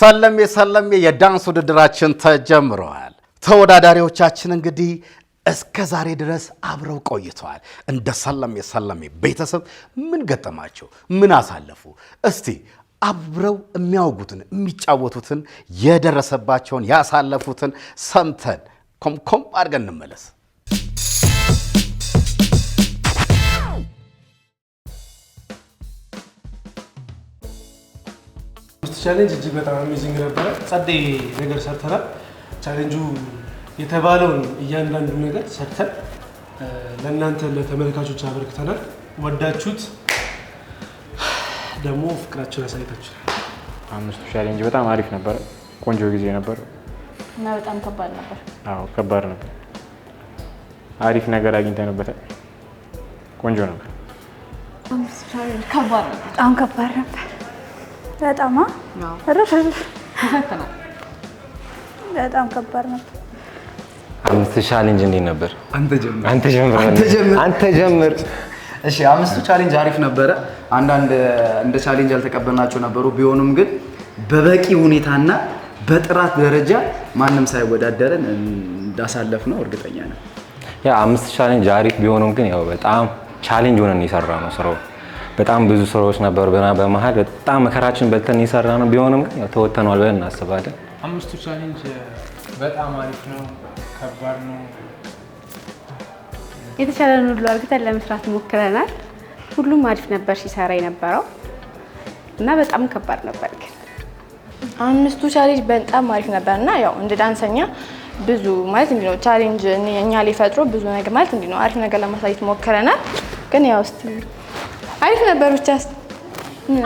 ሰለሜ የዳንስ ውድድራችን ተጀምሯል። ተወዳዳሪዎቻችን እንግዲህ እስከ ዛሬ ድረስ አብረው ቆይተዋል። እንደ ሰለሜ ቤተሰብ ምን ገጠማቸው? ምን አሳለፉ? እስቲ አብረው የሚያወጉትን የሚጫወቱትን የደረሰባቸውን ያሳለፉትን ሰምተን ኮምኮም አድርገን እንመለስ። ቻሌንጅ እጅግ በጣም አሜዚንግ ነበር። ጸዴ ነገር ሰርተናል። ቻሌንጁ የተባለውን እያንዳንዱ ነገር ሰርተን ለእናንተ ለተመልካቾች አበርክተናል። ወዳችሁት ደግሞ ፍቅራችሁን አሳይታችኋል። አምስቱ ቻሌንጅ በጣም አሪፍ ነበር። ቆንጆ ጊዜ ነበር እና በጣም ከባድ ነበር። አዎ ከባድ ነበር። አሪፍ ነገር አግኝተንበታል። ቆንጆ ነበር። አምስቱ ቻሌንጅ ከባድ ነበር። በጣም ከባድ ነበር። በጣም በጣም ከባድ ነበር። አምስቱ ቻሌንጅ እንዴት ነበር? አንተ ጀምር። እሺ አምስቱ ቻሌንጅ አሪፍ ነበረ። አንዳንድ እንደ ቻሌንጅ ያልተቀበልናቸው ነበሩ። ቢሆንም ግን በበቂ ሁኔታና በጥራት ደረጃ ማንም ሳይወዳደረን እንዳሳለፍ ነው እርግጠኛ ነኝ። ያ አምስቱ ቻሌንጅ አሪፍ ቢሆንም ግን ያው በጣም ቻሌንጅ ሆነን የሰራ ነው ስራው። በጣም ብዙ ስራዎች ነበሩ በመሃል በጣም መከራችን በልተን የሰራ ነው። ቢሆንም ግን ያው ተወተናል ብለን እናስባለን። አምስቱ ቻሌንጅ በጣም አሪፍ ነው። ከባድ ነው። የተቻለን ሁሉ አድርገን ለመስራት ሞክረናል። ሁሉም አሪፍ ነበር ሲሰራ የነበረው እና በጣም ከባድ ነበር። ግን አምስቱ ቻሌንጅ በጣም አሪፍ ነበርና ያው እንደ ዳንሰኛ ብዙ ማለት እንዴ ነው ቻሌንጅ እኛ ላይ ፈጥሮ ብዙ ነገር ማለት እንዴ ነው አሪፍ ነገር ለማሳየት ሞክረናል። ግን ያው እስቲ አሪፍ ነበር ብቻ።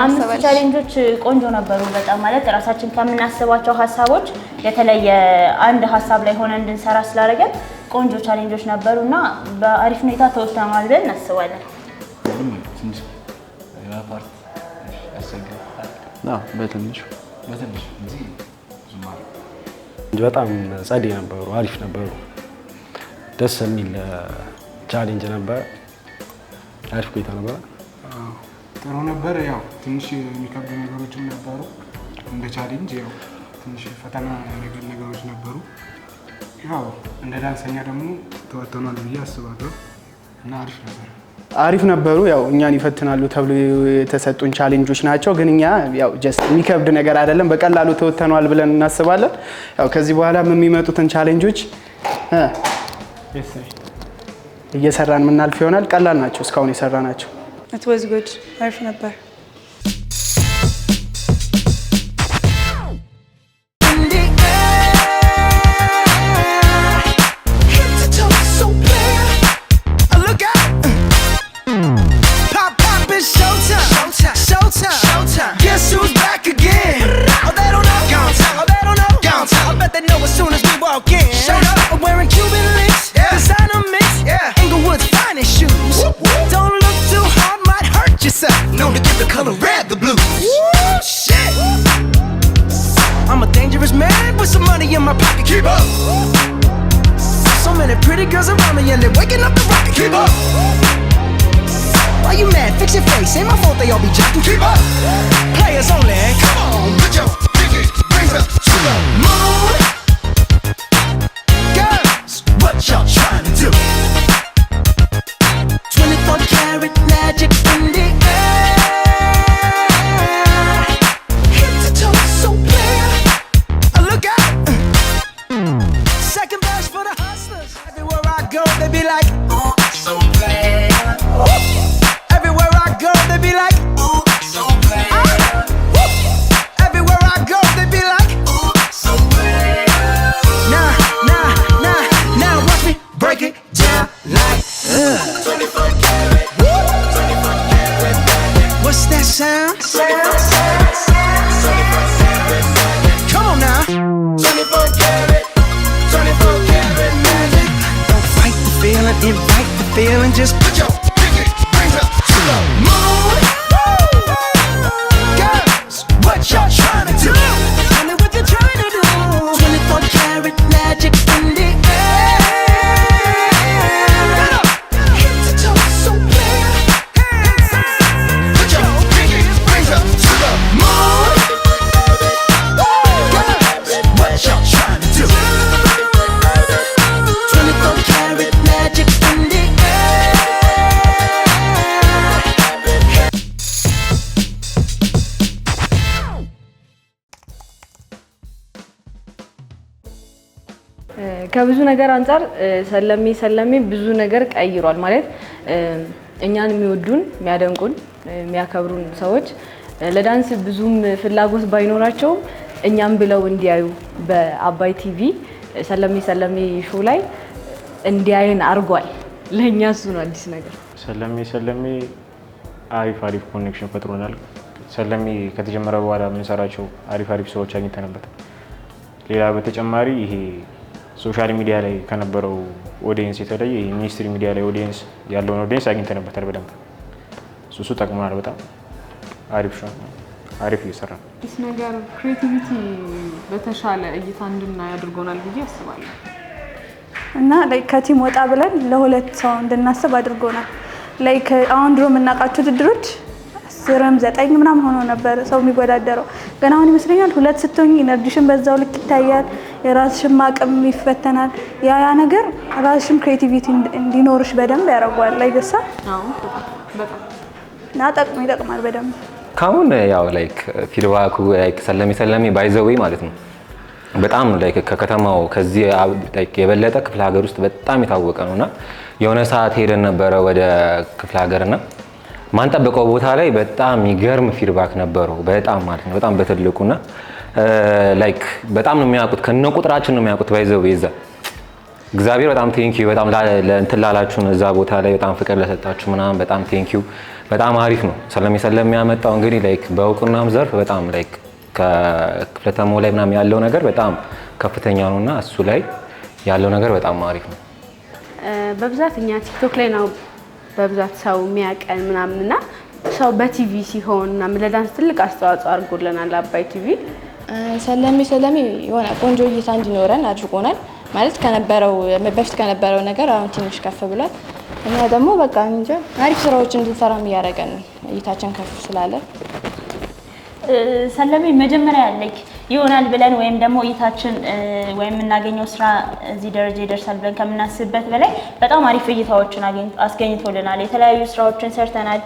አምስቱ ቻሌንጆች ቆንጆ ነበሩ በጣም ማለት ራሳችን ከምናስባቸው ሀሳቦች የተለየ አንድ ሀሳብ ላይ ሆነ እንድንሰራ ስላደረገን ቆንጆ ቻሌንጆች ነበሩና በአሪፍ ሁኔታ ተወጥተናል ብለን እናስባለን። በትንሹ በጣም ጸዴ ነበሩ፣ አሪፍ ነበሩ። ደስ የሚል ቻሌንጅ ነበር። አሪፍ ቆይታ ነበር። ጥሩ ነበር። ያው ትንሽ የሚከብዱ ነገሮችም ነበሩ። እንደ ቻሌንጅ ያው ትንሽ ፈተና ነገሮች ነበሩ። ያው እንደ ዳንሰኛ ደግሞ ተወጥተናል ብዬ አስባለሁ እና አሪፍ ነበሩ። ያው እኛን ይፈትናሉ ተብሎ የተሰጡን ቻሌንጆች ናቸው። ግን እኛ ያው ጀስት የሚከብድ ነገር አይደለም፣ በቀላሉ ተወጥተናል ብለን እናስባለን። ያው ከዚህ በኋላ የሚመጡትን ቻሌንጆች እየሰራን የምናልፍ ይሆናል። ቀላል ናቸው እስካሁን የሰራናቸው። It was good. አሪፍ ነበር። Known to give the color red the blues. Woo, shit. I'm a dangerous man with some money in my pocket. Keep up. So many pretty girls around me and they're waking up the rocket. Keep up. Why you mad? Fix your face. Ain't my fault they all be jacking. Keep up. Players only. Come on, put your pinky rings up to the moon. Girls, what y'all trying to do? 24 karat magic in the air. Head to toe so clear. Look out. Second verse for the hustlers. Everywhere I go they be like, ooh, so bad. Everywhere I go they be like, ooh, so bad. Everywhere I go they be like, ooh, so bad. Now watch me break it down like 24 karat. What's that sound? Come on now. 24 karat, 24 karat magic. Don't fight the feeling, invite the feeling. Just put your pinky rings up to the moon. Girls, what y'all trying to do? Tell me what you're trying to do. 24 karat magic in the air. Head to toe so clear. Put your pinky rings up to the moon. ከብዙ ነገር አንፃር ሰለሜ ብዙ ነገር ቀይሯል ማለት እኛን የሚወዱን የሚያደንቁን የሚያከብሩን ሰዎች ለዳንስ ብዙም ፍላጎት ባይኖራቸውም እኛም ብለው እንዲያዩ በአባይ ቲቪ ሰለሜ ሾው ላይ እንዲያዩን አድርጓል። ለእኛ እሱ ነው አዲስ ነገር። ሰለሜ አሪፍ ኮኔክሽን ፈጥሮናል። ሰለሜ ከተጀመረ በኋላ የምንሰራቸው አሪፍ ሰዎች አግኝተንበታል። ሌላ በተጨማሪ ይሄ ሶሻል ሚዲያ ላይ ከነበረው ኦዲየንስ የተለየ ሚኒስትሪ ሚዲያ ላይ ኦዲየንስ ያለውን ኦዲየንስ አግኝተንበታል በደንብ። እሱ ጠቅሞናል በጣም አሪፍ እየሰራ ነው። ይህ ነገር ክሬቲቪቲ በተሻለ እይታ እንድናይ አድርጎናል ብዬ አስባለሁ እና ከቲም ወጣ ብለን ለሁለት ሰው እንድናስብ አድርጎናል። ላይክ አሁን ድሮ የምናውቃቸው ውድድሮች 10 9 ምናምን ሆኖ ነበር ሰው የሚወዳደረው። ግን አሁን ይመስለኛል ሁለት ስትሆኚ ኢነርጂሽን በዛው ልክ ይታያል፣ የራስሽን አቅም ይፈተናል። ያ ነገር ራስሽን ክሬቲቪቲ እንዲኖርሽ በደንብ ያደርገዋል። ላይ ገሳ በጣም እና ይጠቅማል በደንብ። ካሁን ያው ላይክ ፊድባኩ ላይክ ሰለሜ ባይዘዌ ማለት ነው በጣም ላይክ ከከተማው ከዚህ ላይክ የበለጠ ክፍለ ሀገር ውስጥ በጣም የታወቀ ነውና የሆነ ሰዓት ሄደን ነበረ ወደ ክፍለ ሀገርና ማንጠበቀው ቦታ ላይ በጣም የሚገርም ፊድባክ ነበረው። በጣም ማለት ነው በጣም በትልቁና ላይክ በጣም ነው የሚያውቁት ከነቁጥራችን ነው የሚያውቁት ባይዘው ይዛ እግዚአብሔር በጣም ቴንኪዩ በጣም እንትን ላላችሁን እዛ ቦታ ላይ በጣም ፍቅር ለሰጣችሁ ምናምን በጣም ቴንኪዩ። በጣም አሪፍ ነው ሰለሜ የሚያመጣው እንግዲህ ላይክ በእውቅናም ዘርፍ በጣም ላይክ ከክፍለተማው ላይ ምናምን ያለው ነገር በጣም ከፍተኛ ነውና እሱ ላይ ያለው ነገር በጣም አሪፍ ነው። በብዛት እኛ ቲክቶክ ላይ ነው በብዛት ሰው የሚያቀን ምናምንና ሰው በቲቪ ሲሆን እና ለዳንስ ትልቅ አስተዋጽኦ አድርጎልናል አባይ ቲቪ። ሰለሜ የሆነ ቆንጆ እይታ እንዲኖረን አድርጎናል ማለት በፊት ከነበረው ነገር አሁን ትንሽ ከፍ ብሏል እና ደግሞ በቃ እንጂ አሪፍ ስራዎች እንድንሰራ የሚያደርገን እይታችን ከፍ ስላለ ሰለሜ መጀመሪያ ይሆናል ብለን ወይም ደግሞ እይታችን ወይም የምናገኘው ስራ እዚህ ደረጃ ይደርሳል ብለን ከምናስብበት በላይ በጣም አሪፍ እይታዎችን አስገኝቶልናል። የተለያዩ ስራዎችን ሰርተናል።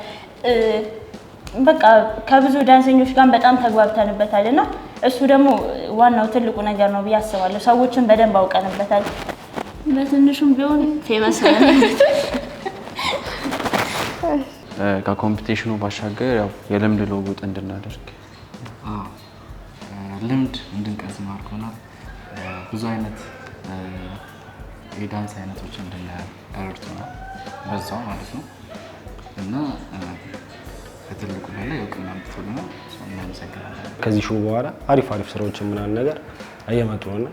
በቃ ከብዙ ዳንሰኞች ጋር በጣም ተግባብተንበታል እና እሱ ደግሞ ዋናው ትልቁ ነገር ነው ብዬ አስባለሁ። ሰዎችን በደንብ አውቀንበታል። በትንሹም ቢሆን ፌመስ ነን። ከኮምፒቲሽኑ ባሻገር ያው የልምድ ልውውጥ እንድናደርግ ልምድ እንድንቀስም አድርጎናል። ብዙ አይነት የዳንስ አይነቶች እንድናያል ረድቶናል በዛው ማለት ነው እና ከትልቁ በላይ እውቅና አምጥቶልናል። እናመሰግናለን። ከዚህ ሾው በኋላ አሪፍ ስራዎችን ምናምን ነገር እየመጡ ነውና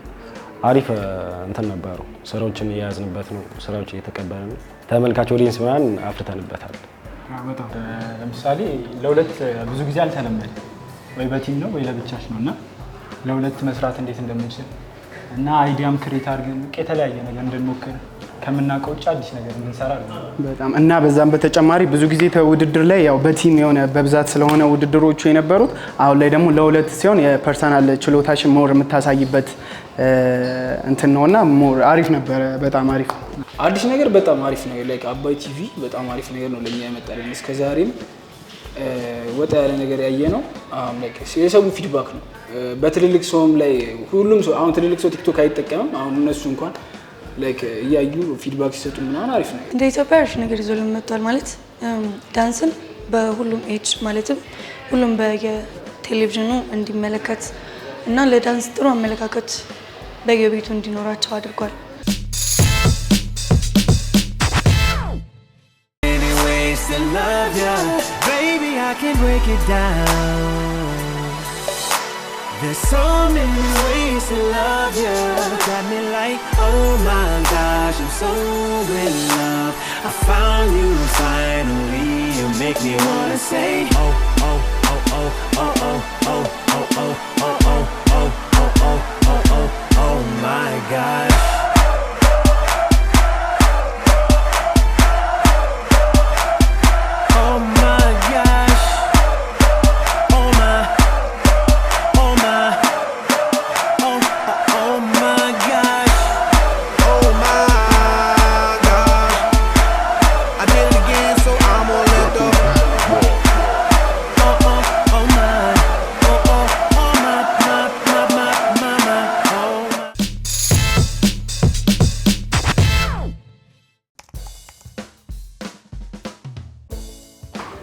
አሪፍ እንትን ነበሩ። ስራዎችን እያያዝንበት ነው፣ ስራዎች እየተቀበልን ነው። ተመልካች ኦዲየንስ ምናምን አፍርተንበታል። በጣም ለምሳሌ ለሁለት ብዙ ጊዜ አልተለመደ ወይ በቲም ነው ወይ ለብቻሽ ነው እና ለሁለት መስራት እንዴት እንደምንችል እና አይዲያም ክሬት አድርገን የተለያየ ነገር እንድንሞክር ከምናውቀው ውጭ አዲስ ነገር እንድንሰራ በጣም እና በዛም በተጨማሪ ብዙ ጊዜ ውድድር ላይ ያው በቲም የሆነ በብዛት ስለሆነ ውድድሮቹ የነበሩት አሁን ላይ ደግሞ ለሁለት ሲሆን የፐርሰናል ችሎታሽን ሞር የምታሳይበት እንትን ነውና ሞር አሪፍ ነበረ። በጣም አሪፍ አዲስ ነገር በጣም አሪፍ ነገር ላይክ አባይ ቲቪ በጣም አሪፍ ነገር ነው ለኛ ያመጣልን። እስከዛሬም ወጣ ያለ ነገር ያየ ነው። ላይክ የሰው ፊድባክ ነው። በትልልቅ ሰውም ላይ ሁሉም ሰው አሁን ትልልቅ ሰው ቲክቶክ አይጠቀምም። አሁን እነሱ እንኳን ላይክ እያዩ ፊድባክ ሲሰጡ ምናምን አሪፍ ነው። እንደ ኢትዮጵያ አሪፍ ነገር ይዞልን መጥቷል ማለት ዳንስን በሁሉም ኤጅ ማለትም ሁሉም በየቴሌቪዥኑ እንዲመለከት እና ለዳንስ ጥሩ አመለካከት በየቤቱ እንዲኖራቸው አድርጓል። There's so many ways to love you. Got me like, oh my gosh, I'm so in love. I found you finally. You make me wanna say, oh, oh, oh, oh, oh, oh, oh, oh, oh, oh, oh, oh, oh, oh, oh, oh my gosh.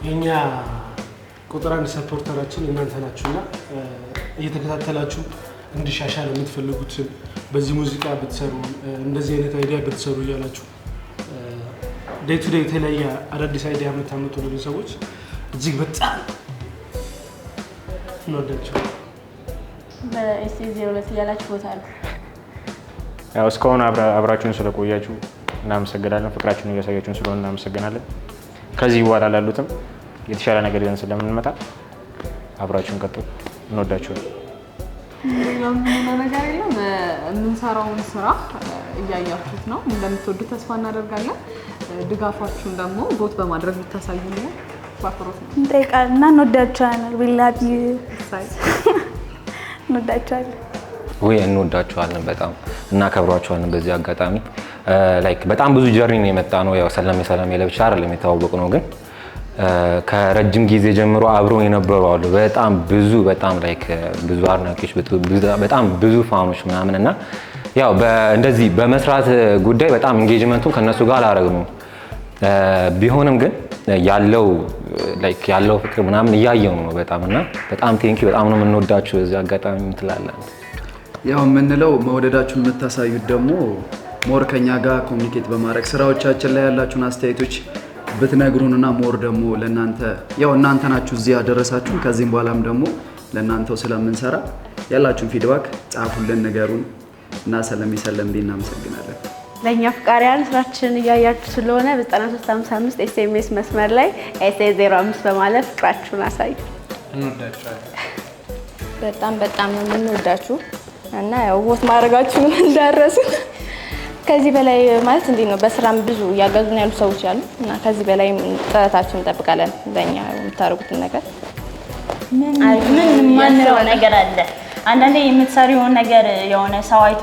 የኛ ቁጥር አንድ ሰፖርተራችን እናንተ ናችሁና እየተከታተላችሁ እንዲሻሻል የምትፈልጉትን በዚህ ሙዚቃ ብትሰሩ እንደዚህ አይነት አይዲያ ብትሰሩ እያላችሁ ዴይ ቱ ዴይ የተለያየ አዳዲስ አይዲያ የምታመጡልን ሰዎች እጅግ በጣም እንወዳችኋለን። በኤስኤ02 እያላችሁ ቦታ አለ። ያው እስካሁን አብራችሁን ስለቆያችሁ እናመሰግናለን። ፍቅራችሁን እያሳያችሁን ስለሆነ እናመሰግናለን። ከዚህ በኋላ ላሉትም የተሻለ ነገር ይዘን ስለምንመጣ አብራችሁን ቀጥሉ። እንወዳችኋለን። ምንም ነገር የለም። የምንሰራውን ስራ እያያችሁት ነው። እንደምትወዱት ተስፋ እናደርጋለን። ድጋፋችሁን ደግሞ ቮት በማድረግ ብታሳዩ ነው ባክሮት ነው እንጠይቃለን እና እንወዳችኋለን። we love you እንወዳችኋለን። ወይ እንወዳችኋለን፣ በጣም እናከብሯችኋለን። በዚህ አጋጣሚ ላይክ በጣም ብዙ ጀርኒ ነው የመጣ ነው። ያው ሰላም ለብቻ አይደለም የተዋወቅ ነው፣ ግን ከረጅም ጊዜ ጀምሮ አብረው የነበሩ አሉ። በጣም ላይክ ብዙ አድናቂዎች፣ በጣም ብዙ ፋኖች ምናምን እና ያው እንደዚህ በመስራት ጉዳይ በጣም ኢንጌጅመንቱን ከነሱ ጋር አላረግነው ቢሆንም ግን ያለው ፍቅር ምናምን እያየው ነው በጣም እና በጣም ቴንኪ በጣም ነው የምንወዳችሁ። እዚህ አጋጣሚ ምትላለን ያው የምንለው መውደዳችሁን የምታሳዩት ደግሞ ሞር ከኛ ጋር ኮሚኒኬት በማድረግ ስራዎቻችን ላይ ያላችሁን አስተያየቶች ብትነግሩንና ሞር ደግሞ ለእናንተ ያው እናንተ ናችሁ እዚህ ያደረሳችሁን። ከዚህም በኋላም ደግሞ ለእናንተው ስለምንሰራ ያላችሁን ፊድባክ ጻፉልን፣ ንገሩን እና ሰለሜ እናመሰግናለን። ለእኛ ፍቃሪያን ስራችን እያያችሁ ስለሆነ በ9355 ኤስኤምኤስ መስመር ላይ ኤስኤ05 በማለት ፍቅራችሁን አሳዩ። እንወዳችኋለን። በጣም ነው የምንወዳችሁ እና ያው ቮት ማድረጋችሁን እንዳረሱ። ከዚህ በላይ ማለት እንዴት ነው በስራም ብዙ እያገዙን ያሉ ሰዎች አሉ እና ከዚህ በላይ ጥረታችሁን እንጠብቃለን። ለእኛ የምታደርጉትን ነገር ምን ማንረው ነገር አለ። አንዳንዴ የምትሰሪውን ነገር የሆነ ሰው አይቶ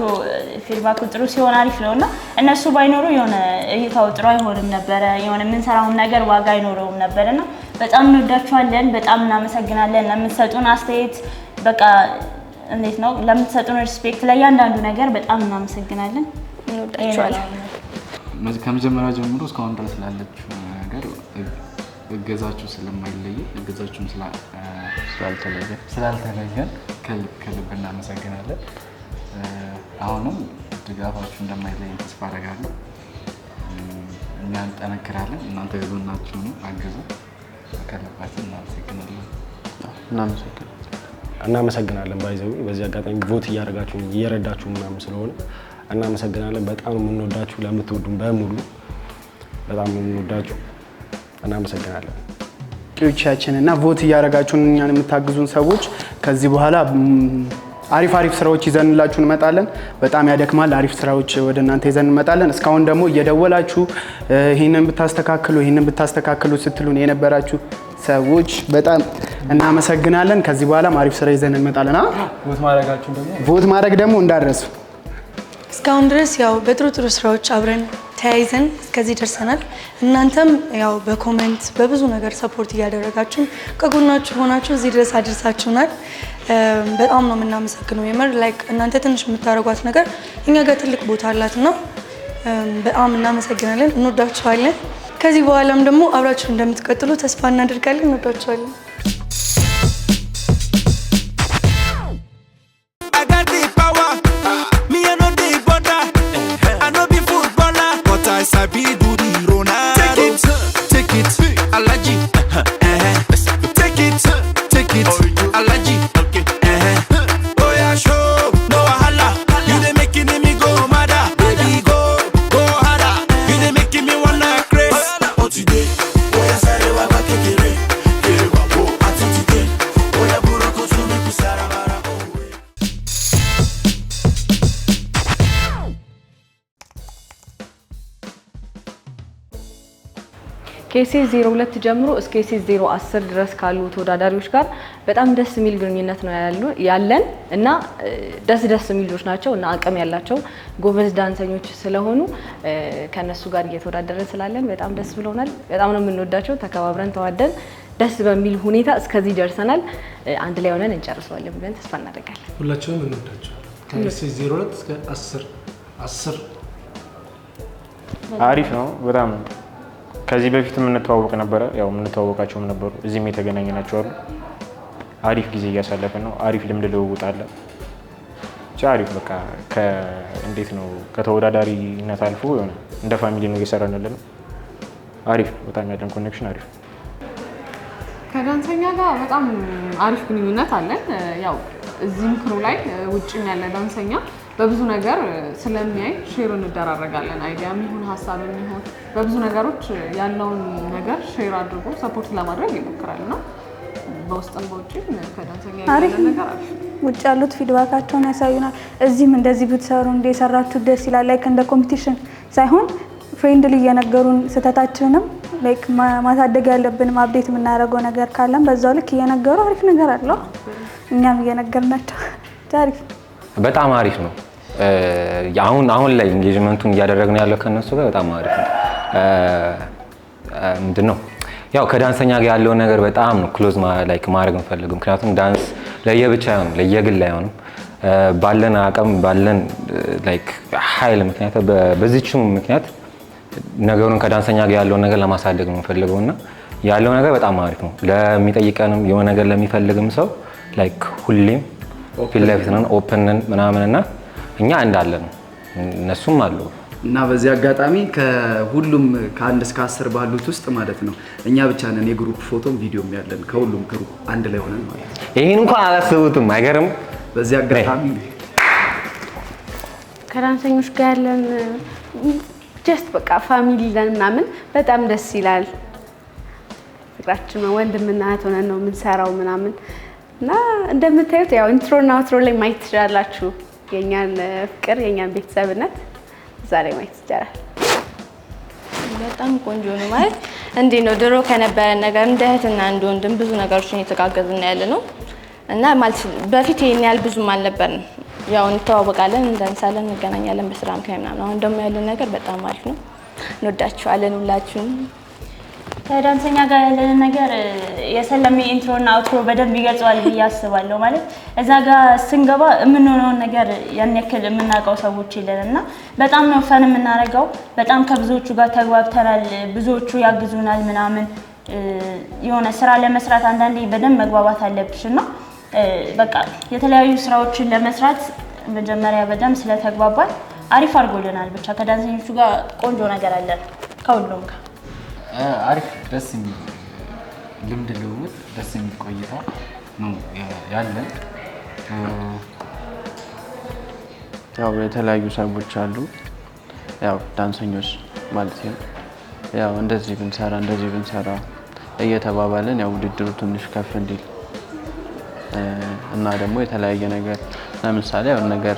ፊድባክ ጥሩ ሲሆን አሪፍ ነው እና እነሱ ባይኖሩ የሆነ እይታው ጥሩ አይሆንም ነበረ። የሆነ የምንሰራውን ነገር ዋጋ አይኖረውም ነበርና በጣም እንወዳችኋለን። በጣም እናመሰግናለን ለምትሰጡን አስተያየት። በቃ እንዴት ነው ለምትሰጡን ሪስፔክት ለእያንዳንዱ ነገር በጣም እናመሰግናለን። እንወዳችኋለን። ከመጀመሪያ ጀምሮ እስካሁን ድረስ ላለችው ነገር እገዛችሁ ስለማይለይ እገዛችሁም ስላልተለየን ከልብ እናመሰግናለን። አሁንም ድጋፋችሁ እንደማይለየን ተስፋ አደርጋለሁ። እኛ እንጠነክራለን፣ እናንተ ከጎናችሁ ነው፣ አግዙ። ከልባችን እናመሰግናለን። ባይዘው በዚህ አጋጣሚ ቮት እያደረጋችሁ እየረዳችሁ ምናምን ስለሆነ እናመሰግናለን። በጣም የምንወዳችሁ ለምትወዱን በሙሉ በጣም የምንወዳችሁ እናመሰግናለን። ቂዎቻችን እና ቮት እያደረጋችሁን እኛን የምታግዙን ሰዎች ከዚህ በኋላ አሪፍ ስራዎች ይዘንላችሁ እንመጣለን። በጣም ያደክማል። አሪፍ ስራዎች ወደ እናንተ ይዘን እንመጣለን። እስካሁን ደግሞ እየደወላችሁ ይሄንን ብታስተካክሉ ስትሉን የነበራችሁ ሰዎች በጣም እናመሰግናለን። ከዚህ በኋላ አሪፍ ስራ ይዘን እንመጣለን። ቮት ማድረግ ደግሞ እንዳትረሱ። እስካሁን ድረስ ያው በጥሩ ስራዎች አብረን ተያይዘን እስከዚህ ደርሰናል። እናንተም ያው በኮሜንት በብዙ ነገር ሰፖርት እያደረጋችሁ ከጎናችሁ ሆናችሁ እዚህ ድረስ አድርሳችሁናል። በጣም ነው የምናመሰግነው። የምር ላይክ እናንተ ትንሽ የምታደርጓት ነገር እኛ ጋር ትልቅ ቦታ አላትና በጣም እናመሰግናለን። እንወዳችኋለን። ከዚህ በኋላም ደግሞ አብራችሁ እንደምትቀጥሉ ተስፋ እናደርጋለን። እንወዳችኋለን። ከኤስኤስ 02 ጀምሮ እስከ ኤስኤስ 010 ድረስ ካሉ ተወዳዳሪዎች ጋር በጣም ደስ የሚል ግንኙነት ነው ያለን እና ደስ የሚል ልጆች ናቸው እና አቅም ያላቸው ጎበዝ ዳንሰኞች ስለሆኑ ከነሱ ጋር እየተወዳደረን ስላለን በጣም ደስ ብሎናል። በጣም ነው የምንወዳቸው። ተከባብረን ተዋደን ደስ በሚል ሁኔታ እስከዚህ ደርሰናል። አንድ ላይ ሆነን እንጨርሰዋለን ብለን ተስፋ እናደርጋለን። ሁላችንም እንወዳቸዋለን። ከኤስኤስ 02 እስከ 10 አሪፍ ነው በጣም ከዚህ በፊት የምንተዋወቅ ነበረ። ያው የምንተዋወቃቸውም ነበሩ፣ እዚህም የተገናኘናቸው አሉ። አሪፍ ጊዜ እያሳለፍን ነው። አሪፍ ልምድ ልውውጥ አለ። አሪፍ በቃ እንዴት ነው ከተወዳዳሪነት አልፎ የሆነ እንደ ፋሚሊ ነው እየሰራንልን። አሪፍ በጣም ያለን ኮኔክሽን አሪፍ። ከዳንሰኛ ጋር በጣም አሪፍ ግንኙነት አለን። ያው እዚህም ክሩ ላይ ውጭም ያለ ዳንሰኛ በብዙ ነገር ስለሚያይ ሼር እንደራረጋለን። አይዲያም ይሁን ሀሳብም ይሁን በብዙ ነገሮች ያለውን ነገር ሼር አድርጎ ሰፖርት ለማድረግ ይሞክራል እና በውስጥም በውጭም ከዳንሰኛ ያለ ነገር አሪፍ። ውጭ ያሉት ፊድባካቸውን ያሳዩናል። እዚህም እንደዚህ ብትሰሩ እንደሰራችሁ ደስ ይላል። ላይክ እንደ ኮምፒቲሽን ሳይሆን ፍሬንድሊ እየነገሩን ስህተታችንንም ላይክ ማሳደግ ያለብንም አፕዴት የምናደርገው ነገር ካለን በዛው ልክ እየነገሩ አሪፍ ነገር አለው። እኛም እየነገርናቸው አሪፍ በጣም አሪፍ ነው። አሁን ላይ ኢንጌጅመንቱን እያደረግን ያለው ከነሱ ጋር በጣም አሪፍ ነው። ምንድነው ያው ከዳንሰኛ ጋር ያለው ነገር በጣም ነው ክሎዝ ላይክ ማድረግ እንፈልገው። ምክንያቱም ዳንስ ለየብቻ አይሆንም፣ ለየግል አይሆንም። ባለን አቅም ባለን ላይክ ኃይል ምክንያት በዚህችም ምክንያት ነገሩን ከዳንሰኛ ጋር ያለውን ነገር ለማሳደግ ነው የምፈልገው እና ያለው ነገር በጣም አሪፍ ነው። ለሚጠይቀንም የሆነ ነገር ለሚፈልግም ሰው ላይክ ሁሌም ፊት ለፊት ነን፣ ኦፕን ነን ምናምንና እኛ እንዳለን እነሱም አሉ እና በዚህ አጋጣሚ ከሁሉም ከ1 እስከ 10 ባሉት ውስጥ ማለት ነው እኛ ብቻ ነን የግሩፕ ፎቶም ቪዲዮም ያለን ከሁሉም ግሩፕ አንድ ላይ ሆነን ማለት ነው። ይሄን እንኳን አላሰቡትም አይገርም? በዚህ አጋጣሚ ከዳንሰኞች ጋር ያለን ጀስት በቃ ፋሚሊ ነን ምናምን በጣም ደስ ይላል። ፍቅራችን ወንድምና እህት ሆነን ነው የምንሰራው ምናምን እና እንደምታዩት ያው ኢንትሮና አውትሮ ላይ ማየት ትችላላችሁ የኛን ፍቅር የኛን ቤተሰብነት ዛሬ ማየት ይቻላል። በጣም ቆንጆ ነው ማለት እንዴ ነው ድሮ ከነበረ ነገር እንደ እህትና እንደ ወንድም ብዙ ነገሮችን እየተጋገዝን ያለ ነው እና ማለት በፊት ይሄን ያህል ብዙም አልነበርንም። ያው እንተዋወቃለን፣ እንደንሳለን፣ እንገናኛለን በስራ ምክንያት ምናምን። አሁን ደግሞ ያለን ነገር በጣም አሪፍ ነው። እንወዳችኋለን ሁላችሁም። ከዳንሰኛ ጋር ያለን ነገር የሰለሜ ኢንትሮና አውትሮ በደንብ ይገልጸዋል ብዬ አስባለሁ። ማለት እዛ ጋር ስንገባ የምንሆነውን ነገር ያን ያክል የምናውቀው ሰዎች የለንና በጣም ነው ፈን የምናደርገው። በጣም ከብዙዎቹ ጋር ተግባብተናል፣ ብዙዎቹ ያግዙናል ምናምን። የሆነ ስራ ለመስራት አንዳንዴ በደንብ መግባባት አለብሽና በቃ የተለያዩ ስራዎችን ለመስራት መጀመሪያ በደንብ ስለተግባባል አሪፍ አድርጎልናል። ብቻ ከዳንሰኞቹ ጋር ቆንጆ ነገር አለን ከሁሉም ጋር አሪፍ ደስ የሚል ልምድ ልውውጥ ደስ የሚል ቆይታ ነው ያለን። ያው የተለያዩ ሰዎች አሉ ያው ዳንሰኞች ማለት ነው። ያው እንደዚህ ብንሰራ እየተባባለን ያው ውድድሩ ትንሽ ከፍ እንዲል እና ደግሞ የተለያየ ነገር ለምሳሌ ያው ነገር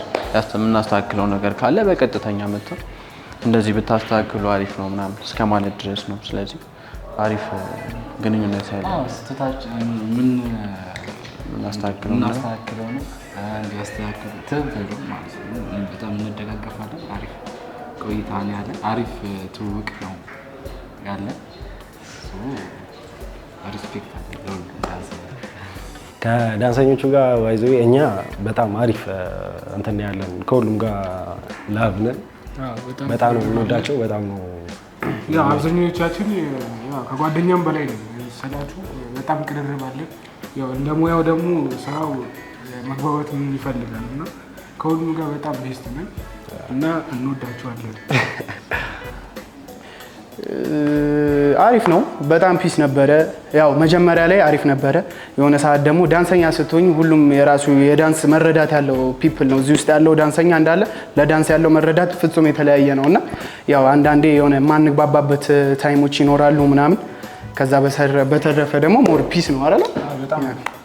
የምናስተካክለው ነገር ካለ በቀጥተኛ መጥተው እንደዚህ ብታስተካክሉ አሪፍ ነው ምናምን እስከ ማለት ድረስ ነው። ስለዚህ አሪፍ ግንኙነት ያለው ምን እናስተካክለው ነው እንዲያስተካክሉ ትብብር ማለት ነው። በጣም እንደጋገፋለን። አሪፍ ቆይታ ነው ያለን። አሪፍ ትውውቅ ነው ያለን። ሪስፔክት አለ ከዳንሰኞቹ ጋር ባይዘው እኛ በጣም አሪፍ እንትን ያለን ከሁሉም ጋር ላቭ ነን። በጣም ነው የምንወዳቸው። በጣም ነው ያው አብዛኞቻችን ያው ከጓደኛም በላይ ነው ሰላችሁ። በጣም ቅርርብ አለን። ያው እንደ ሙያው ደግሞ ስራው መግባባት ይፈልጋል እና ከሁሉም ጋር በጣም ቤስት ነን እና እንወዳቸዋለን። አሪፍ ነው። በጣም ፒስ ነበረ። ያው መጀመሪያ ላይ አሪፍ ነበረ። የሆነ ሰዓት ደግሞ ዳንሰኛ ስትሆኝ ሁሉም የራሱ የዳንስ መረዳት ያለው ፒፕል ነው። እዚህ ውስጥ ያለው ዳንሰኛ እንዳለ ለዳንስ ያለው መረዳት ፍጹም የተለያየ ነውና ያው አንዳንዴ የሆነ ማንግባባበት ታይሞች ይኖራሉ ምናምን። ከዛ በተረፈ ደግሞ ሞር ፒስ ነው አይደል? በጣም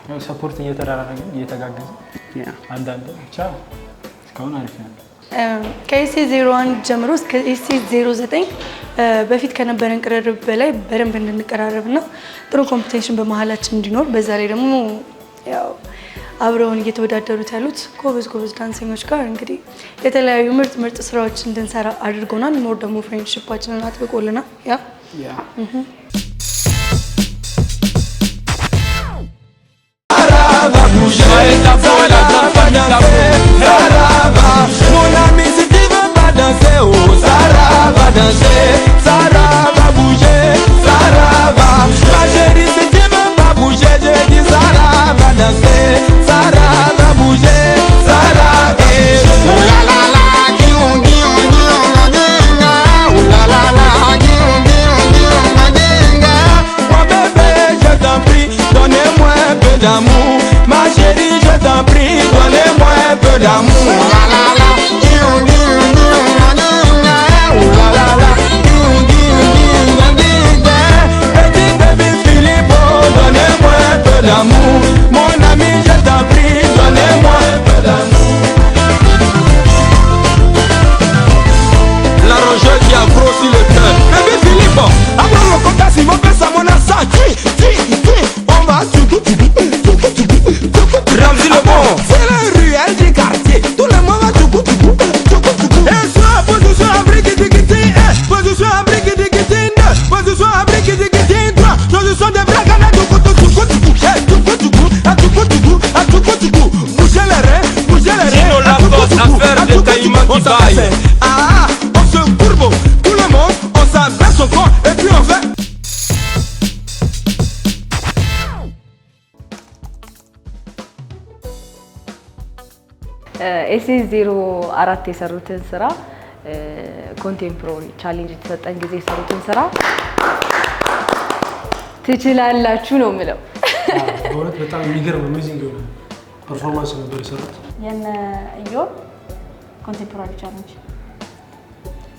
ያው ሰፖርት እየተደራረግን እየተጋገዝን አንዳንዴ ብቻ እስካሁን አሪፍ ነው። ከኤስኤ 01 ጀምሮ እስከ ኤስኤ 09 በፊት ከነበረን ቅርርብ በላይ በደንብ እንድንቀራረብና ጥሩ ኮምፒቲሽን በመሀላችን እንዲኖር በዛ ላይ ደግሞ ያው አብረውን እየተወዳደሩት ያሉት ጎበዝ ዳንሰኞች ጋር እንግዲህ የተለያዩ ምርጥ ስራዎች እንድንሰራ አድርጎናል። ሞር ደግሞ ፍሬንድሺፓችንን አጥብቆልናል። ያ Mon ami, si tu veux pas danser, oh, ça va danser, ça va bouger. ኤስኤስ 04 የሰሩትን ስራ ኮንቴምፖራሪ ቻሌንጅ የተሰጠን ጊዜ የሰሩትን ስራ ትችላላችሁ ነው የምለው። በእውነት በጣም የሚገርም አሜዚንግ የሆነ ፐርፎርማንስ ነበር የሰሩት። የነ ኢዮብ ኮንቴምፖራሪ ቻሌንጅ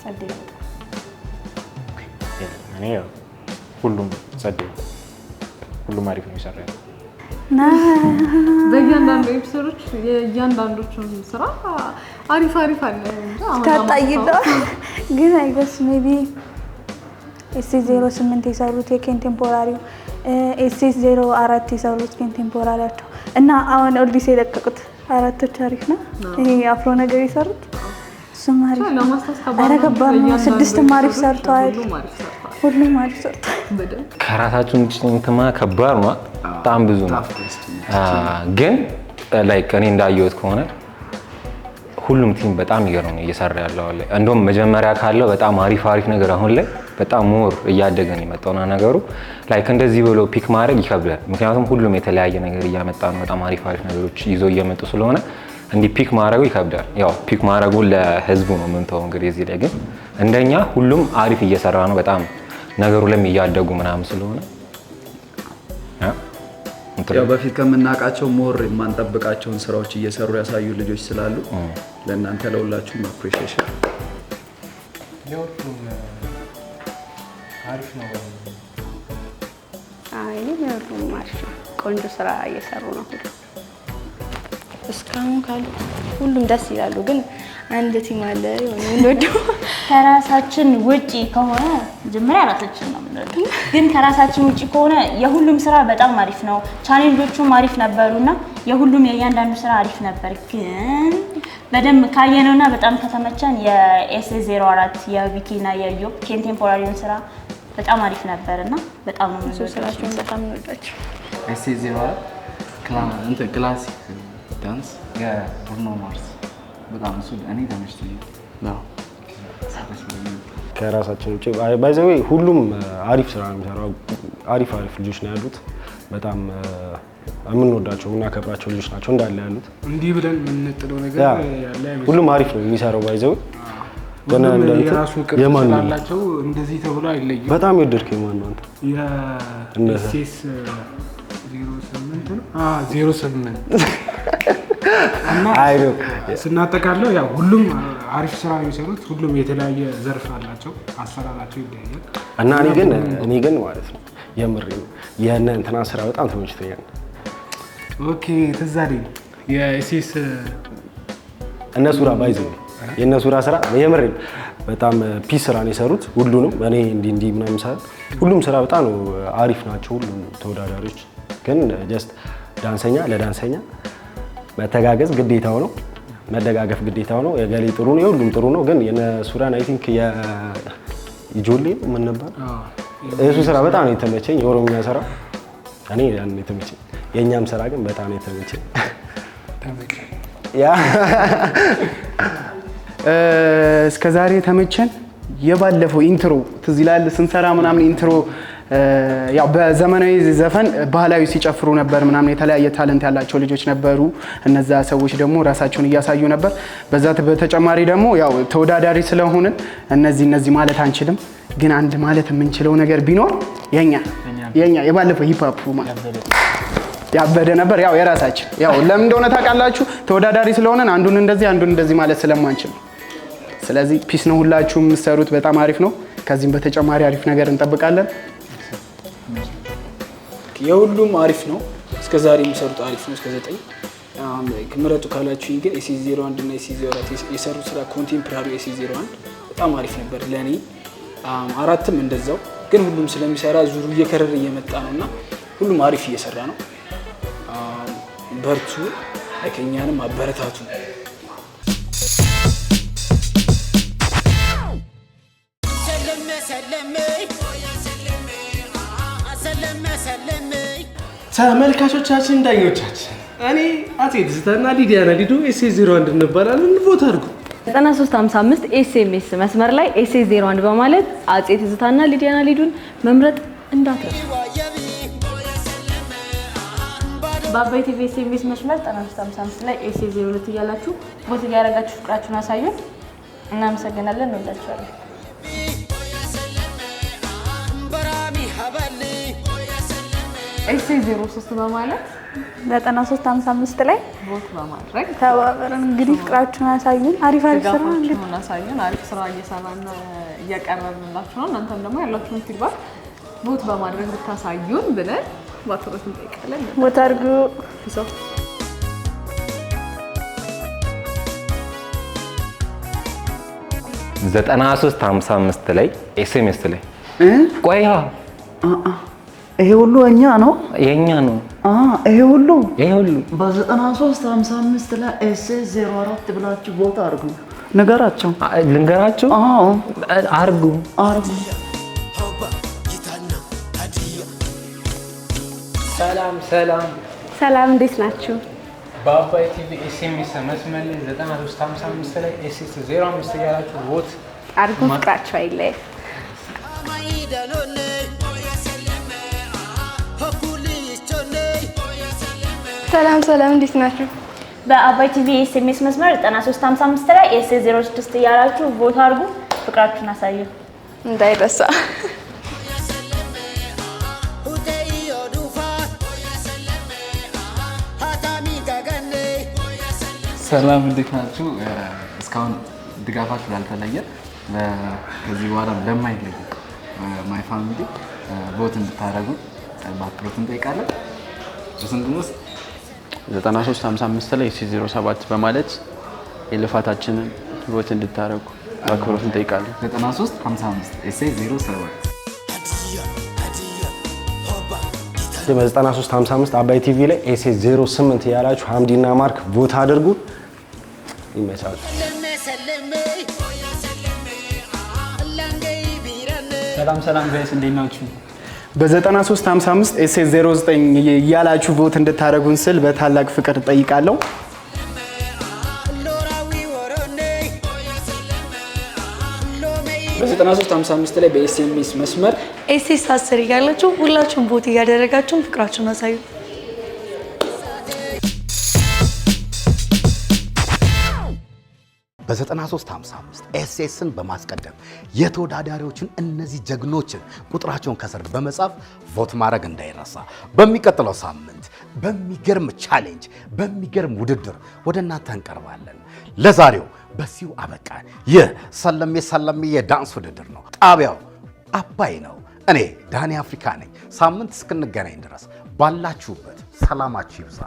ጸዴ ነው። እኔ ሁሉም ጸዴ ነው። ሁሉም አሪፍ ነው የሰራው። በእያንዳንዱ ኤፒሶዶች የእያንዳንዶቹን ስራ አሪፍ አለ ታጣይዳ ግን አይገስ ሜቢ ኤስኤስ 08 የሰሩት የኮንቴምፖራሪው ኤስኤስ 04 የሰሩት ኮንቴምፖራሪያቸው እና አሁን ኦልዲስ የለቀቁት አራቶች አሪፍ ነው። ይሄ አፍሮ ነገር የሰሩት እሱም አሪፍ ነው። ኧረ ከባድ ነው። ስድስትም አሪፍ ሰርተዋል። ሁሉም አሪፍ ሰርተዋል። ከራሳችሁ እንትማ ከባድ ነው። በጣም ብዙ ነው። ግን ላይክ እኔ እንዳየሁት ከሆነ ሁሉም ቲም በጣም ይገርም ነው እየሰራ ያለው አለ። እንደውም መጀመሪያ ካለው በጣም አሪፍ ነገር አሁን ላይ በጣም ሞር እያደገ ነው የመጣውና ነገሩ ላይክ እንደዚህ ብሎ ፒክ ማድረግ ይከብዳል። ምክንያቱም ሁሉም የተለያየ ነገር እያመጣ ነው። በጣም አሪፍ ነገሮች ይዘው እየመጡ ስለሆነ እንዲህ ፒክ ማድረጉ ይከብዳል። ያው ፒክ ማድረጉ ለህዝቡ ነው የምንተው እንግዲህ እዚህ ላይ ግን እንደኛ ሁሉም አሪፍ እየሰራ ነው። በጣም ነገሩ ላይ እያደጉ ምናምን ስለሆነ ያው በፊት ከምናውቃቸው ሞር የማንጠብቃቸውን ስራዎች እየሰሩ ያሳዩ ልጆች ስላሉ ለእናንተ ለሁላችሁም አፕሪሺዬሽን። አሪፍ ነው። አይ ሁሉም አሪፍ ነው። ቆንጆ ስራ እየሰሩ ነው። እስካሁን ካሉ ሁሉም ደስ ይላሉ። ግን አንድ ቲም አለ የሆነ እንደው ከራሳችን ውጪ ከሆነ መጀመሪያ ራሳችን ነው የምንወደው። ግን ከራሳችን ውጪ ከሆነ የሁሉም ስራ በጣም አሪፍ ነው። ቻሌንጆቹም አሪፍ ነበሩና የሁሉም የእያንዳንዱ ስራ አሪፍ ነበር። ግን በደንብ ካየነውና በጣም ከተመቸን የኤስኤስ 04 የቪኪና የኢዮብ ኮንቴምፖራሪውን ስራ በጣም አሪፍ ነበርና በጣም ነው የምንወዳቸው። በጣም እንወዳቸው። ኤስኤስ 04 ክላሲክ ዳንስ የብሩኖ ማርስ በጣም እሱ እኔ ተመችቶኛል። ከራሳችን ውጪ ባይ ዘ ዌይ ሁሉም አሪፍ ስራ ነው የሚሰራው። አሪፍ ልጆች ነው ያሉት። በጣም የምንወዳቸው የምናከብራቸው ልጆች ናቸው እንዳለ ያሉት። እንዲህ ብለን የምንጥለው ነገር ያለ አይመስልም። ሁሉም አሪፍ ነው የሚሰራው። ባይ ዘ ዌይ ገና የራሱ ቅርጽ ስላላቸው እንደዚህ ተብሎ አይለዩም። በጣም የወደድከው የማን ነው አንተ? የኤስኤስ 08 ነው። 08 እና ስናጠቃለው ያው ሁሉም አሪፍ ስራ የሚሰሩት ሁሉም የተለያየ ዘርፍ አላቸው። አሰራራቸው ይለያያል። እና እኔ ግን ማለት ነው የምሬ ነው የእነ እንትና ስራ በጣም ተመችቶኛል። ኦኬ ትዝ አለኝ የኤስኤስ እነሱ ራ ባይዘ የእነሱ ራ ስራ የምሬ በጣም ፒስ ስራ ነው የሰሩት። ሁሉንም እኔ እንዲህ ምናምን ሳይሆን ሁሉም ስራ በጣም ነው አሪፍ ናቸው። ሁሉም ተወዳዳሪዎች ግን ጀስት ዳንሰኛ ለዳንሰኛ መተጋገዝ ግዴታው ነው። መደጋገፍ ግዴታው ነው። የገሌ ጥሩ ነው የሁሉም ጥሩ ነው። ግን የነሱራን አይ ቲንክ የጆሌ ምን ነበር እሱ ስራ በጣም ነው የተመቸኝ። የኦሮሚያ ስራ እኔ ያን የተመቸኝ። የኛም ስራ ግን በጣም ነው የተመቸኝ። እስከዛሬ ተመቸን። የባለፈው ኢንትሮ ትዝ ይላል ስንሰራ ምናምን ኢንትሮ ያው በዘመናዊ ዘፈን ባህላዊ ሲጨፍሩ ነበር ምናምን የተለያየ ታለንት ያላቸው ልጆች ነበሩ። እነዛ ሰዎች ደግሞ ራሳቸውን እያሳዩ ነበር። በዛ በተጨማሪ ደግሞ ያው ተወዳዳሪ ስለሆንን እነዚህ ማለት አንችልም። ግን አንድ ማለት የምንችለው ነገር ቢኖር የኛ የባለፈው ሂፕ ሆፕ ያበደ ነበር። ያው የራሳችን ያው ለምን እንደሆነ ታውቃላችሁ? ተወዳዳሪ ስለሆነን አንዱን እንደዚህ ማለት ስለማንችል። ስለዚህ ፒስ ነው ሁላችሁም የምትሰሩት በጣም አሪፍ ነው። ከዚህም በተጨማሪ አሪፍ ነገር እንጠብቃለን። የሁሉም አሪፍ ነው። እስከዛሬ የሚሰሩት አሪፍ ነው። እስከ 9 ምረጡ ካላችሁኝ ግን ኤስኤስ 01 እና ኤስኤስ 04 የሰሩት ስራ ኮንቴምፖራሪ ኤስኤስ 01 በጣም አሪፍ ነበር ለኔ። አራትም እንደዛው። ግን ሁሉም ስለሚሰራ ዙሩ እየከረረ እየመጣ ነውና ሁሉም አሪፍ እየሰራ ነው። በርቱ፣ ለከኛንም አበረታቱ። ተመልካቾቻችን ዳኞቻችን እኔ አጼ ትዝታና ሊዲያና ሊዱ ኤስኤስ 01 እንባላለን። ቮት አድርጉ። 9355 ኤስኤምኤስ መስመር ላይ ኤስኤስ 01 በማለት አጼ ትዝታና ሊዲያና ሊዱን መምረጥ እንዳትረሱ። በአባይ ቲቪ ኤስኤምኤስ መስመር 9355 ላይ ኤስ02 እያላችሁ ቦት እያደረጋችሁ ፍቅራችሁን አሳዩን። እናመሰግናለን። እንወዳችኋለን። ኤስ03 በማለት 9355 ላይ ቦት በማድረግ ተባበሩን። እንግዲህ ፍቅራችሁን አሳዩን። አሪፍ ስራ ድጋፋችሁን አሳዩን። አሪፍ ስራ እየሰራን እያቀረብንላችሁ ነው። እናንተም ደግሞ ያላችሁን ፊድባክ ቦት በማድረግ ብታሳዩን ብለን በአክብሮት እንጠይቃለን። ቦት አድርጉ። 9355 ላይ ኤስኤምኤስ ላይ ቆያ ይሄ ሁሉ እኛ ነው የኛ ነው። ይሄ ሁሉ በ9355 ላይ ኤስ04 ብላችሁ ቦታ አድርጉ። ንገራቸው ልንገራቸው። አርጉ ሰላም ሰላም ሰላም፣ እንዴት ናችሁ? በአባይ ቲቪ ኤስኤምኤስ መስመር ላይ 9355 ላይ ኤስ05 እያላችሁ ቦት አድርጉ። ፍቅራችሁ አይለይ። ሰላም ሰላም፣ እንዴት ናችሁ? በአባይ ቲቪ ኤስኤምኤስ መስመር 9355 ላይ ኤስ06 እያላችሁ ቦታ አድርጉ። ፍቅራችሁን አሳዩ እንዳይረሳ። ሰላም እንዴት ናችሁ? እስካሁን ድጋፋችሁ ላልተለየ ከዚህ በኋላ ለማይለየ ማይ ፋሚሊ ቦት እንድታደርጉ በአክብሮት እንጠይቃለን። በስንት ውስጥ 9355 ላይ ኤስ07 በማለት የልፋታችንን ቦት እንድታደርጉ በአክብሮት እንጠይቃለን። 9355 ኤስ07 በ9355 አባይ ቲቪ ላይ ኤስ08 ያላችሁ ሐምዲና ማርክ ቦታ አድርጉ። ይመቻችሁ። ሰላም ሰላም ጋይስ እንዴት ናችሁ? በ9355 ኤስ09 እያላችሁ ቦት እንድታደርጉን ስል በታላቅ ፍቅር እጠይቃለሁ። በ9355 ላይ በኤስኤምኤስ መስመር ኤስ10 እያላችሁ ሁላችሁም ቦት እያደረጋችሁን ፍቅራችሁን አሳዩ። በ9355 ኤስኤስን በማስቀደም የተወዳዳሪዎችን እነዚህ ጀግኖችን ቁጥራቸውን ከስር በመጻፍ ቮት ማድረግ እንዳይረሳ። በሚቀጥለው ሳምንት በሚገርም ቻሌንጅ በሚገርም ውድድር ወደ እናንተ እንቀርባለን። ለዛሬው በሲው አበቃን። ይህ ሰለሜ የዳንስ ውድድር ነው። ጣቢያው አባይ ነው። እኔ ዳኒ አፍሪካ ነኝ። ሳምንት እስክንገናኝ ድረስ ባላችሁበት ሰላማችሁ ይብዛ።